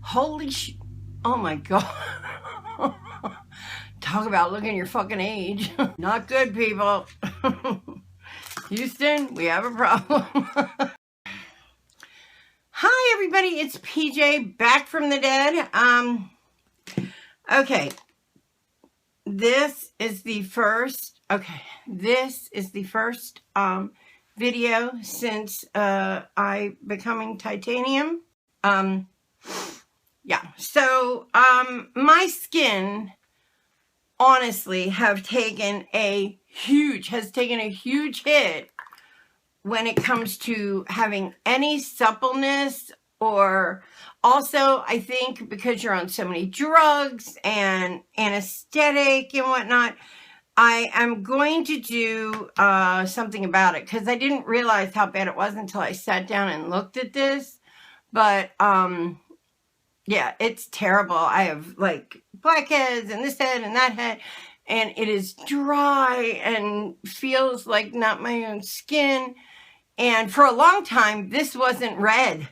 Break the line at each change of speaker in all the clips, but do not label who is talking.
Holy oh my God. Talk about looking your fucking age. Not good, people. Houston, we have a problem. Hi, everybody. It's PJ back from the dead. Okay. This is the first video since I becoming titanium. Yeah. So, my skin honestly has taken a huge hit when it comes to having any suppleness, or also I think because you're on so many drugs and anesthetic and whatnot. I am going to do something about it, because I didn't realize how bad it was until I sat down and looked at this. But yeah, it's terrible. I have like blackheads and this head and that head, and it is dry and feels like not my own skin. And for a long time, this wasn't red.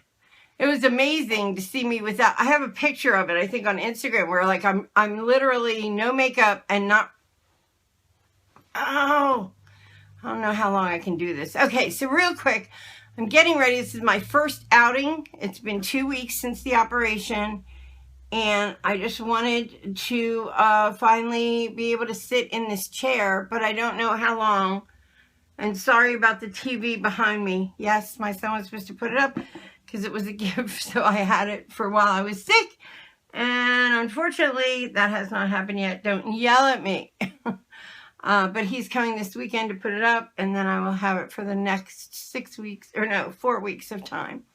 It was amazing to see me without. I have a picture of it, I think, on Instagram, where like I'm literally no makeup and not. Oh, I don't know how long I can do this. Okay, so real quick, I'm getting ready. This is my first outing. It's been 2 weeks since the operation, and I just wanted to finally be able to sit in this chair, but I don't know how long. And sorry about the TV behind me. Yes, my son was supposed to put it up because it was a gift, so I had it for while I was sick. And unfortunately, that has not happened yet. Don't yell at me. But he's coming this weekend to put it up, and then I will have it for the next 6 weeks, or no, 4 weeks of time.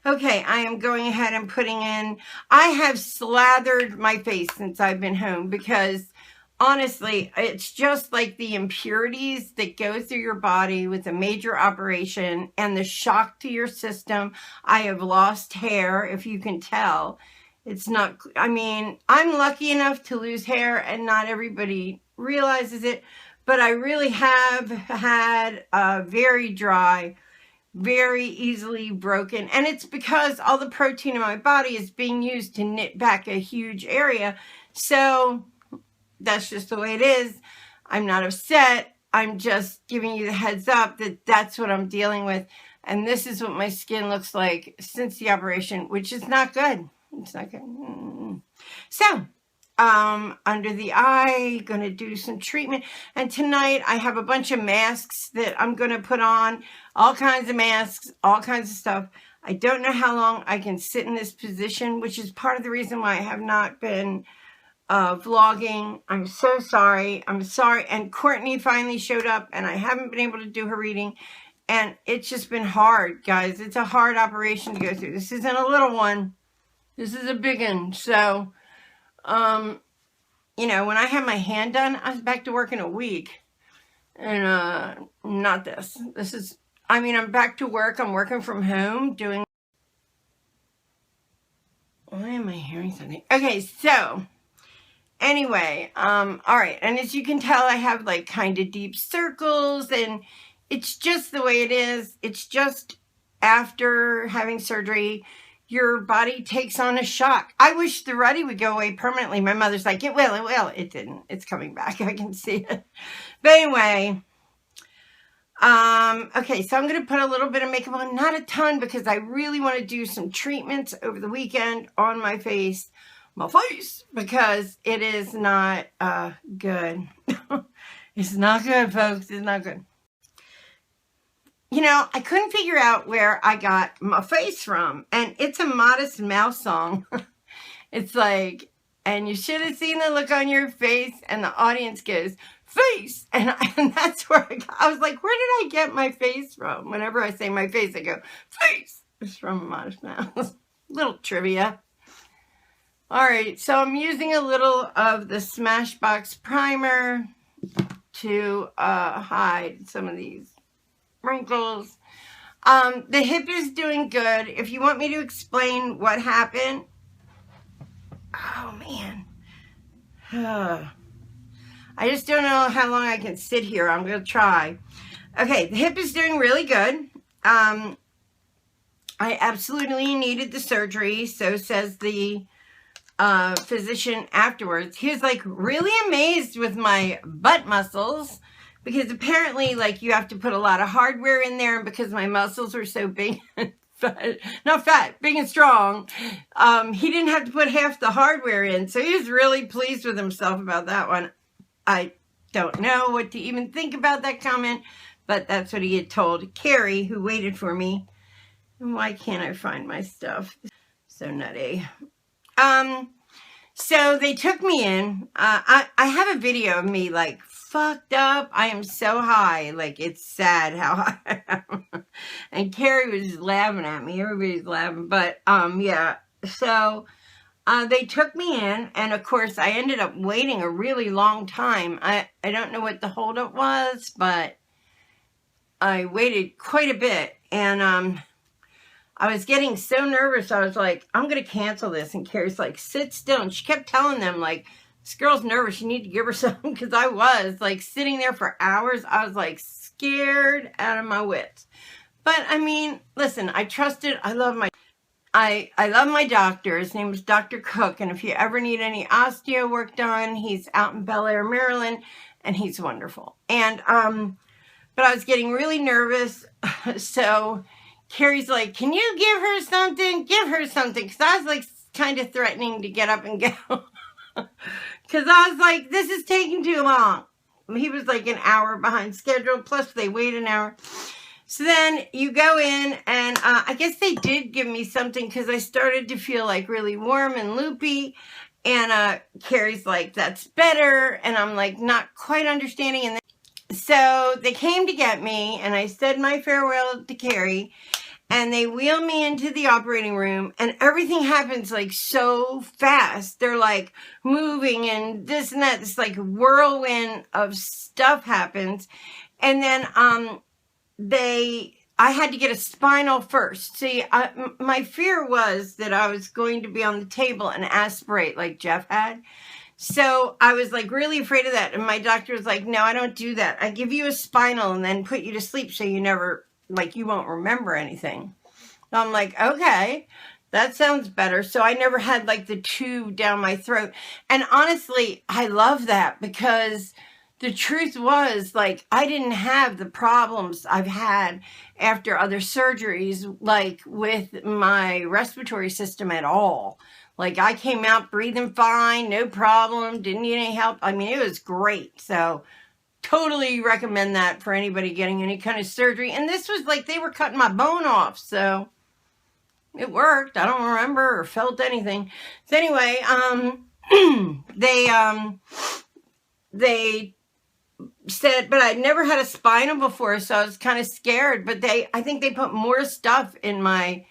Okay, I am going ahead and putting in, I have slathered my face since I've been home, because honestly, it's just like the impurities that go through your body with a major operation and the shock to your system. I have lost hair, if you can tell. It's not, I mean, I'm lucky enough to lose hair, and not everybody realizes it, but I really have had very dry, very easily broken, and it's because all the protein in my body is being used to knit back a huge area. So that's just the way it is. I'm not upset. I'm just giving you the heads up that that's what I'm dealing with, and this is what my skin looks like since the operation, which is not good. It's not good. So under the eye, gonna do some treatment, and tonight I have a bunch of masks that I'm gonna put on, all kinds of masks, all kinds of stuff. I don't know how long I can sit in this position, which is part of the reason why I have not been vlogging. I'm so sorry. I'm sorry. And Courtney finally showed up, and I haven't been able to do her reading, and it's just been hard, guys. It's a hard operation to go through. This isn't a little one. This is a big one. So you know, when I had my hand done, I was back to work in a week. And not this. This is, I mean, I'm back to work. I'm working from home doing. Why am I hearing something? Okay, so anyway, all right. And as you can tell, I have like kind of deep circles, and it's just the way it is. It's just after having surgery, your body takes on a shock. I wish the ruddy would go away permanently. My mother's like, it will, it will. It didn't. It's coming back. I can see it. But anyway, okay, so I'm going to put a little bit of makeup on, not a ton, because I really want to do some treatments over the weekend on my face, because it is not good. It's not good, folks. It's not good. You know, I couldn't figure out where I got my face from, and it's a Modest Mouse song. It's like, and you should have seen the look on your face, and the audience goes, face, and that's where I was like, where did I get my face from? Whenever I say my face, I go, face. It's from a Modest Mouse. Little trivia. All right, so I'm using a little of the Smashbox primer to hide some of these wrinkles. The hip is doing good. If you want me to explain what happened, oh man, I just don't know how long I can sit here. I'm gonna try. Okay, the hip is doing really good. I absolutely needed the surgery, so says the physician afterwards. He was like really amazed with my butt muscles, because apparently like you have to put a lot of hardware in there, and because my muscles were so big and fat, not fat, big and strong, he didn't have to put half the hardware in, so he was really pleased with himself about that one. I don't know what to even think about that comment, but that's what he had told Carrie, who waited for me. And why can't I find my stuff? So nutty. So they took me in. I have a video of me like fucked up. I am so high. Like, it's sad how high I am. And Carrie was just laughing at me. Everybody's laughing. But, yeah. So, they took me in. And, of course, I ended up waiting a really long time. I don't know what the holdup was, but I waited quite a bit. And, I was getting so nervous. I was like, I'm going to cancel this. And Carrie's like, sit still. And she kept telling them, like, this girl's nervous. You need to give her something. Because I was, like, sitting there for hours. I was, like, scared out of my wits. But, I mean, listen, I trusted. I love my doctor. His name is Dr. Cook. And if you ever need any osteo work done, he's out in Bel Air, Maryland. And he's wonderful. And, but I was getting really nervous. So Carrie's like, can you give her something? Give her something. Because I was like kind of threatening to get up and go. Because I was like, this is taking too long. He was like an hour behind schedule. Plus they wait an hour. So then you go in and I guess they did give me something because I started to feel like really warm and loopy. And Carrie's like, that's better. And I'm like, not quite understanding. And then, so they came to get me and I said my farewell to Carrie. And they wheel me into the operating room and everything happens like so fast. They're like moving and this and that. This like whirlwind of stuff happens. And then I had to get a spinal first. See, my fear was that I was going to be on the table and aspirate like Jeff had. So I was like really afraid of that. And my doctor was like, no, I don't do that. I give you a spinal and then put you to sleep so you never, like, you won't remember anything. So I'm like, okay, that sounds better. So I never had like the tube down my throat. And honestly, I love that because the truth was, like, I didn't have the problems I've had after other surgeries, like with my respiratory system at all. Like, I came out breathing fine, no problem, didn't need any help. I mean, it was great. So totally recommend that for anybody getting any kind of surgery. And this was like they were cutting my bone off. So it worked. I don't remember or felt anything. So anyway, they said, but I'd never had a spinal before, so I was kind of scared. But I think they put more stuff in my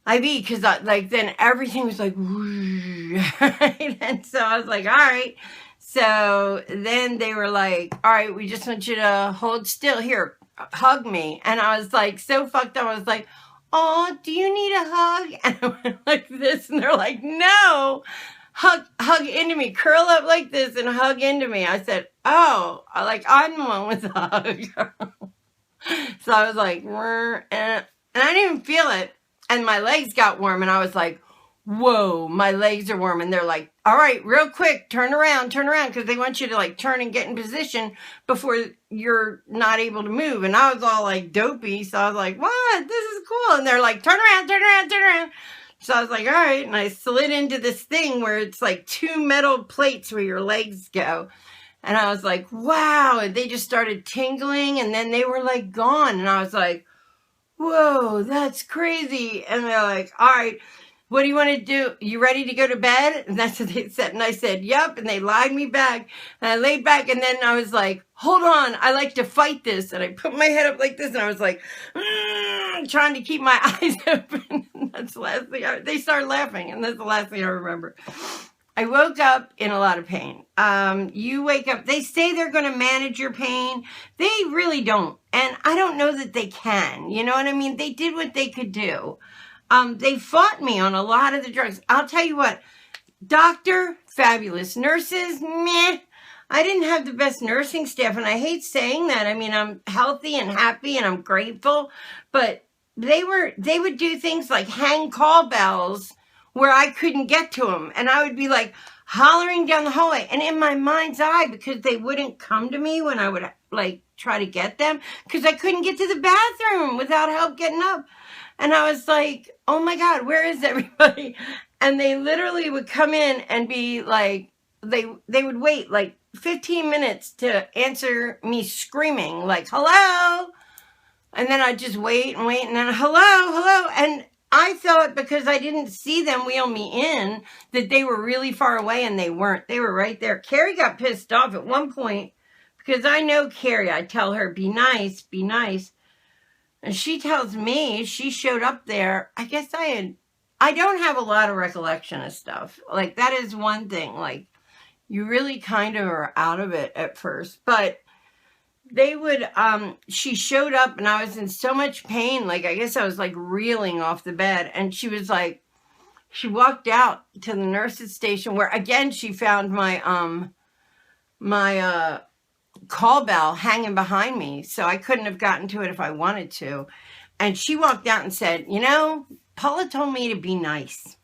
IV because like then everything was like, right? And so I was like, all right. So then they were like, all right, we just want you to hold still. Here, hug me. And I was like so fucked up. I was like, oh, do you need a hug? And I went like this. And they're like, no. Hug into me, curl up like this and hug into me. I said, oh, I'm the one with the hug. So I was like, and I didn't even feel it. And my legs got warm and I was like, whoa, my legs are warm. And they're like, all right, real quick, turn around. Because they want you to like turn and get in position before you're not able to move. And I was all like dopey. So I was like, what? This is cool. And they're like, turn around. So I was like, all right. And I slid into this thing where it's like two metal plates where your legs go. And I was like, wow. And they just started tingling and then they were like gone. And I was like, whoa, that's crazy. And they're like, all right, what do you want to do? You ready to go to bed? And that's what they said. And I said, yep. And they lied me back. And I laid back. And then I was like, hold on. I like to fight this. And I put my head up like this. And I was like, trying to keep my eyes open. And that's the last thing they started laughing. And that's the last thing I remember. I woke up in a lot of pain. You wake up. They say they're going to manage your pain. They really don't. And I don't know that they can. You know what I mean? They did what they could do. They fought me on a lot of the drugs. I'll tell you what, doctor, fabulous. Nurses, meh. I didn't have the best nursing staff, and I hate saying that. I mean, I'm healthy and happy, and I'm grateful, but they would do things like hang call bells where I couldn't get to them. And I would be like hollering down the hallway. And in my mind's eye, because they wouldn't come to me when I would like try to get them, because I couldn't get to the bathroom without help getting up. And I was like, oh my God, where is everybody? And they literally would come in and be like, they would wait like 15 minutes to answer me screaming like, hello. And then I'd just wait and wait, and then hello. And I thought because I didn't see them wheel me in that they were really far away, and they weren't. They were right there. Carrie got pissed off at one point because I know Carrie. I tell her, be nice, be nice. And she tells me she showed up there. I guess I don't have a lot of recollection of stuff. Like, that is one thing. Like, you really kind of are out of it at first. But they would, she showed up and I was in so much pain. Like, I guess I was like reeling off the bed. And she was like, she walked out to the nurse's station where again, she found my call bell hanging behind me. So I couldn't have gotten to it if I wanted to. And she walked out and said, you know, Paula told me to be nice.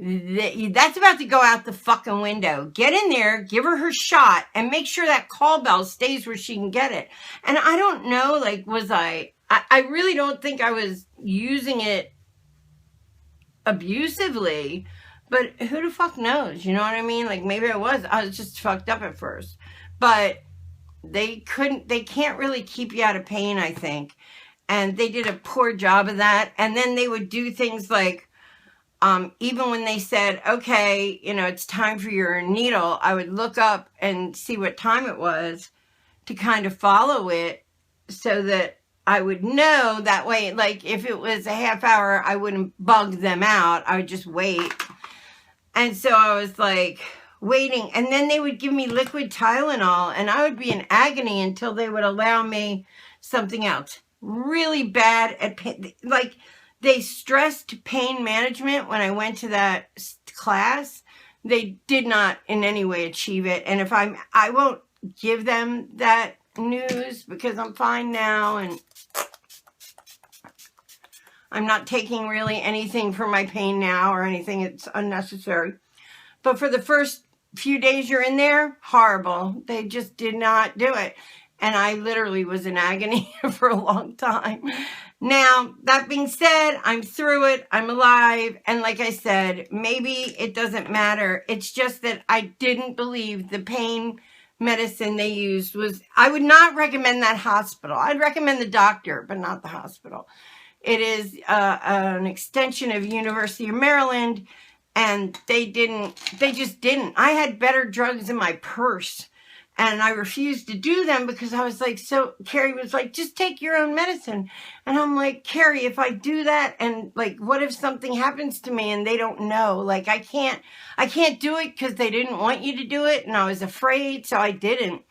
That's about to go out the fucking window. Get in there, give her shot, and make sure that call bell stays where she can get it. And I don't know, like, was I really don't think I was using it abusively, but who the fuck knows? You know what I mean? Like, maybe I was just fucked up at first. But they can't really keep you out of pain, I think. And they did a poor job of that. And then they would do things like, even when they said, okay, you know, it's time for your needle, I would look up and see what time it was to kind of follow it so that I would know that way. Like, if it was a half hour, I wouldn't bug them out. I would just wait. And so I was like waiting, and then they would give me liquid Tylenol, and I would be in agony until they would allow me something else. Really bad at pain. Like, they stressed pain management when I went to that class. They did not in any way achieve it. And if I won't give them that news because I'm fine now and I'm not taking really anything for my pain now or anything. It's unnecessary. But for the first few days you're in there, horrible. They just did not do it. And I literally was in agony for a long time. Now, that being said, I'm through it. I'm alive. And like I said, maybe it doesn't matter. It's just that I didn't believe the pain medicine they used was... I would not recommend that hospital. I'd recommend the doctor, but not the hospital. It is an extension of University of Maryland, and they just didn't. I had better drugs in my purse. And I refused to do them because I was like, so Carrie was like, just take your own medicine. And I'm like, Carrie, if I do that and like, what if something happens to me and they don't know? Like, I can't do it because they didn't want you to do it. And I was afraid, so I didn't.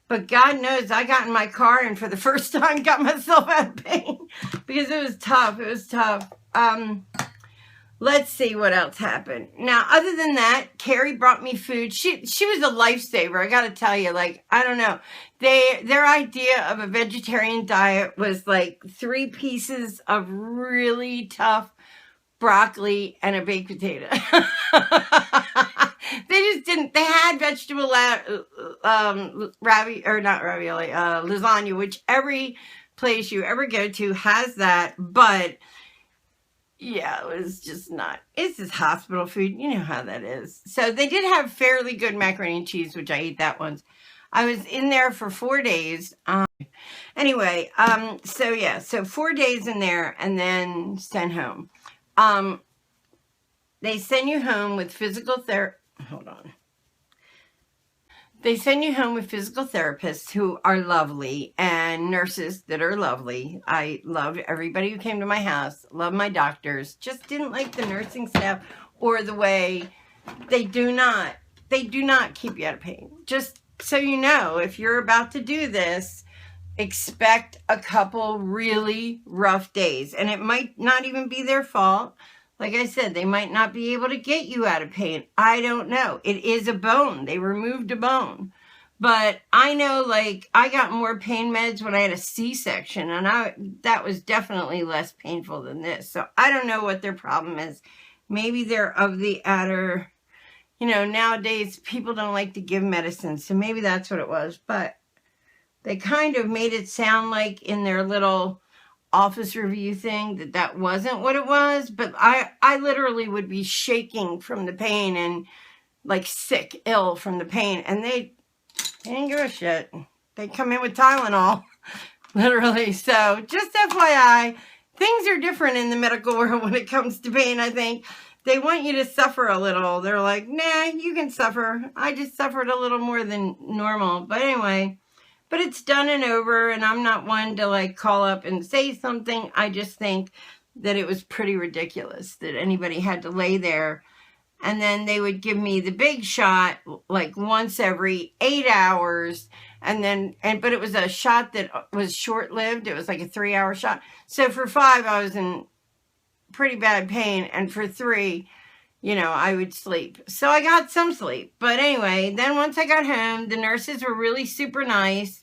But God knows I got in my car and for the first time got myself out of pain because it was tough. It was tough. Let's see what else happened. Now, other than that, Carrie brought me food. She was a lifesaver, I got to tell you. Like, I don't know. Their idea of a vegetarian diet was like 3 pieces of really tough broccoli and a baked potato. They just didn't. They had vegetable lasagna, which every place you ever go to has that, but... yeah, it was just not. It's just hospital food. You know how that is. So they did have fairly good macaroni and cheese, which I ate that once. I was in there for 4 days. Anyway, so yeah, so 4 days in there and then sent home. They send you home with physical therapy. Hold on. They send you home with physical therapists who are lovely and nurses that are lovely. I loved everybody who came to my house. Loved my doctors. Just didn't like the nursing staff or the way they do not keep you out of pain. Just so you know, if you're about to do this, expect a couple really rough days. And it might not even be their fault. Like I said, they might not be able to get you out of pain. I don't know. It is a bone. They removed a bone. But I know, like, I got more pain meds when I had a C-section, and that was definitely less painful than this. So I don't know what their problem is. Maybe they're of the adder. You know, nowadays people don't like to give medicine, so maybe that's what it was. But they kind of made it sound like in their little office review thing that wasn't what it was. But I literally would be shaking from the pain and like sick, ill from the pain, and they didn't give a shit. They come in with Tylenol, literally. So just FYI, things are different in the medical world when it comes to pain, I think. They want you to suffer a little. They're like, nah, you can suffer. I just suffered a little more than normal. But anyway, but it's done and over, and I'm not one to like call up and say something. I just think that it was pretty ridiculous that anybody had to lay there. And then they would give me the big shot like once every 8 hours. But it was a shot that was short-lived. It was like a 3-hour shot. So for 5, I was in pretty bad pain. And for 3, you know, I would sleep. So I got some sleep. But anyway, then once I got home, the nurses were really super nice.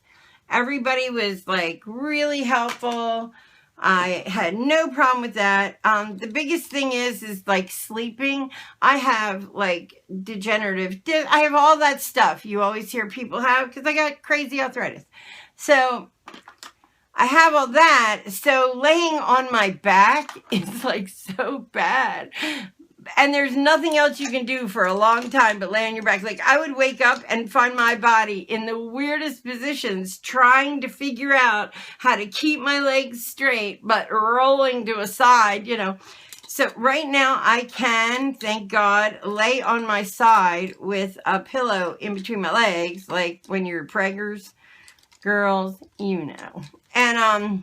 Everybody was like really helpful. I had no problem with that. The biggest thing is like sleeping. I have like I have all that stuff you always hear people have because I got crazy arthritis. So I have all that. So laying on my back is like so bad. And there's nothing else you can do for a long time but lay on your back. Like I would wake up and find my body in the weirdest positions trying to figure out how to keep my legs straight but rolling to a side, you know. So right now I can, thank God, lay on my side with a pillow in between my legs, like when you're preggers, girls, you know. And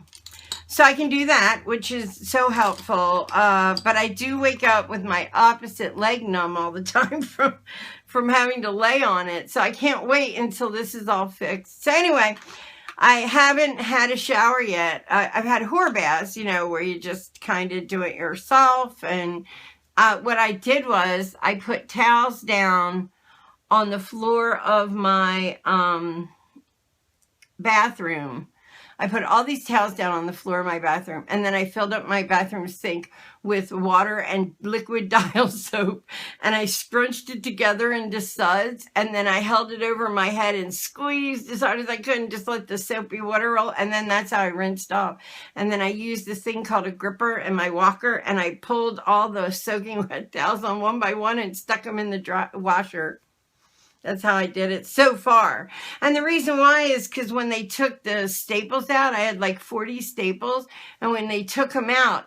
so I can do that, which is so helpful. But I do wake up with my opposite leg numb all the time from having to lay on it. So I can't wait until this is all fixed. So anyway, I haven't had a shower yet. I've had whore baths, you know, where you just kind of do it yourself. And what I did was I put towels down on the floor of my bathroom. I put all these towels down on the floor of my bathroom, and then I filled up my bathroom sink with water and liquid dial soap, and I scrunched it together into suds, and then I held it over my head and squeezed as hard as I could and just let the soapy water roll, and then that's how I rinsed off. And then I used this thing called a gripper and my walker, and I pulled all the soaking wet towels on one by one and stuck them in the washer. That's how I did it so far. And the reason why is because when they took the staples out, I had like 40 staples. And when they took them out,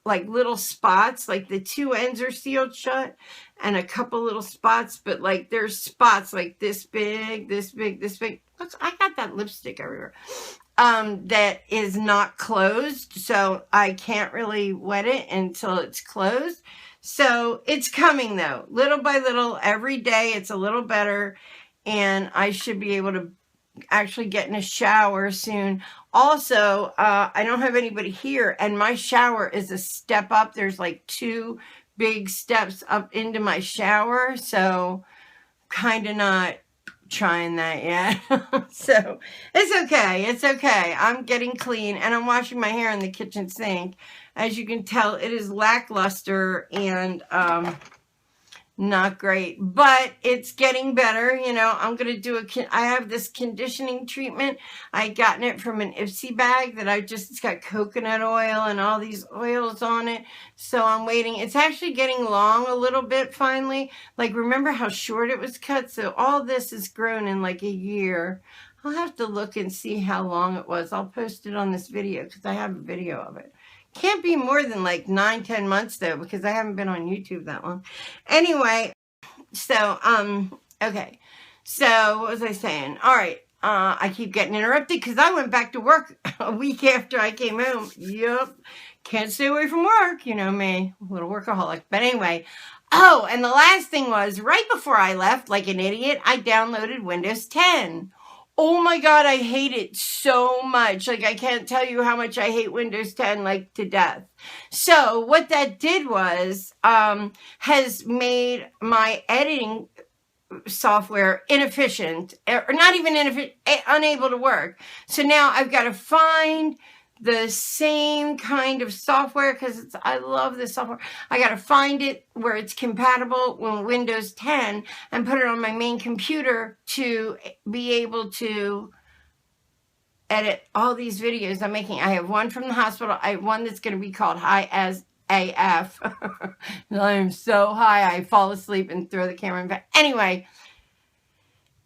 like little spots, like the 2 ends are sealed shut and a couple little spots. But like there's spots like this big, this big, this big. I got that lipstick everywhere. That is not closed. So I can't really wet it until it's closed. So it's coming though, little by little, every day it's a little better, and I should be able to actually get in a shower soon. Also, I don't have anybody here, and my shower is a step up. There's like 2 big steps up into my shower, so kind of not trying that yet. So it's okay. It's okay. I'm getting clean, and I'm washing my hair in the kitchen sink. As you can tell, it is lackluster and not great, but it's getting better. You know, I'm going to do I have this conditioning treatment. I gotten it from an Ipsy bag that it's got coconut oil and all these oils on it. So I'm waiting. It's actually getting long a little bit finally. Like, remember how short it was cut? So all this is grown in like a year. I'll have to look and see how long it was. I'll post it on this video because I have a video of it. Can't be more than like 9-10 months though, because I haven't been on YouTube that long. Anyway, so, okay. So what was I saying? All right. I keep getting interrupted because I went back to work a week after I came home. Yep. Can't stay away from work. You know me, a little workaholic. But anyway. Oh, and the last thing was right before I left, like an idiot, I downloaded Windows 10. Oh my God, I hate it so much. Like, I can't tell you how much I hate Windows 10, like, to death. So what that did was, has made my editing software inefficient, or not even inefficient, unable to work. So now I've got to find the same kind of software, because I love this software. I got to find it where it's compatible with Windows 10 and put it on my main computer to be able to edit all these videos I'm making. I have one from the hospital. I have one that's going to be called High as AF. I am so high I fall asleep and throw the camera in back. Anyway,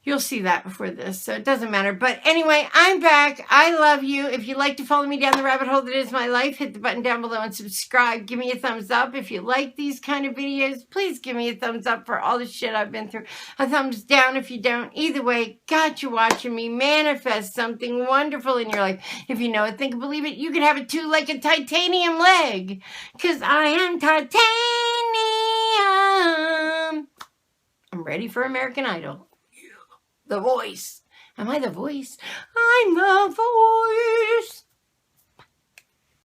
you'll see that before this, so it doesn't matter. But anyway, I'm back. I love you. If you'd like to follow me down the rabbit hole that is my life, hit the button down below and subscribe. Give me a thumbs up. If you like these kind of videos, please give me a thumbs up for all the shit I've been through. A thumbs down if you don't. Either way, God, you're watching me manifest something wonderful in your life. If you know it, think and believe it, you could have it too, like a titanium leg. Because I am titanium. I'm ready for American Idol. The voice. Am I the voice? I'm the voice.